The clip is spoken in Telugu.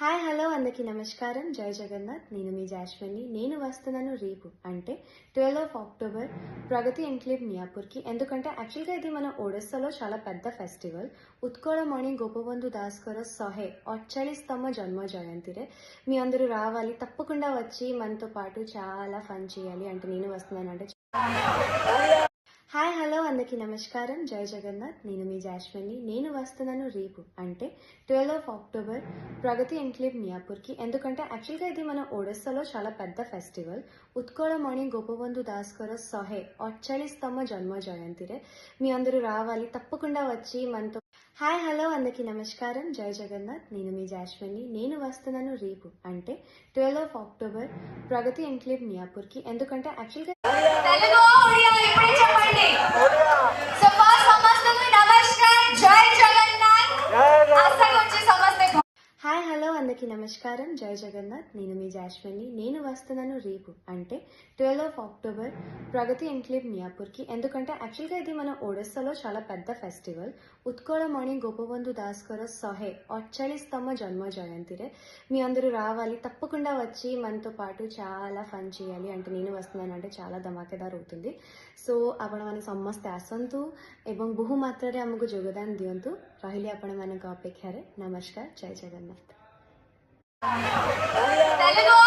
హాయ్ హలో అందరికీ నమస్కారం. జై జగన్నాథ్. నేను మీ జాస్మిన్ని. నేను వస్తున్నాను రేపు అంటే 12 అక్టోబర్ ప్రగతి ఎన్క్లేవ్ మియాపూర్కి. ఎందుకంటే యాక్చువల్గా ఇది మన ఒడిస్సాలో చాలా పెద్ద ఫెస్టివల్. ఉత్కళమణి గోపబంధు దాస్కర 148తమ జన్మ జయంతిరే. మీ అందరూ రావాలి, తప్పకుండా వచ్చి మనతో పాటు చాలా ఫన్ చేయాలి. అంటే నేను వస్తున్నాను అంటే హాయ్ హలో అందరికీ నమస్కారం. జై జగన్నాథ్. నేను మీ జాస్మిన్ని. నేను వస్తున్నాను రేపు అంటే 12 అక్టోబర్ ప్రగతి ఎన్క్లేవ్ మియాపూర్కి. ఎందుకంటే యాక్చువల్గా ఇది మన ఒడిస్సాలో చాలా పెద్ద ఫెస్టివల్. ఉత్కళమణి గోపబంధు దాస్కర 148తమ జన్మ జయంతిరే. మీ అందరూ రావాలి, తప్పకుండా వచ్చి మనతో హాయ్ హలో అందరికీ నమస్కారం. జై జగన్నాథ్. నేను మీ జాస్మిన్ని. నేను వస్తున్నాను రేపు అంటే 12 అక్టోబర్ ప్రగతి ఎన్క్లేవ్ మియాపూర్కి. ఎందుకంటే యాక్చువల్గా తెలుగు ఒడియా ఇప్పుడే చెప్పండి. సో ఫస్ట్ సమస్తకు నమస్కారం. జై జగన్నాథ్. ఆశ వచ్చి సమస్తే హాయ్ హలో అందరికీ నమస్కారం. జై జగన్నాథ్. నేను మీ జాస్మిన్ని. నేను వస్తున్నాను రేపు అంటే 12 అక్టోబర్ ప్రగతి ఎన్క్లేవ్ మియాపూర్కి. ఎందుకంటే యాక్చువల్గా ఇది మన ఒడిస్సాలో చాలా పెద్ద ఫెస్టివల్. ఉత్కళమణి గోపబంధు దాస్కర 148తమ జన్మ జయంతిరే. మీ అందరూ రావాలి, తప్పకుండా వచ్చి మనతో పాటు చాలా ଫନ୍ చేయాలి. అంటే నేను వస్తున్నాను అంటే చాలా ଧମାକେଦାର ହଉతుంది. ସୋ ଆପଣମାନେ ସମସ୍ତେ ଆସନ୍ତୁ ଏବଂ ବହୁ ମାତ୍ରାରେ ଆମକୁ ଯୋଗଦାନ ଦିଅନ୍ତୁ. ରହିଲି ଆପଣମାନଙ୍କ ଅପେକ୍ଷାରେ. ନମସ୍କାର. ଜୟ ଜଗନ୍ନାଥ. తెలుగు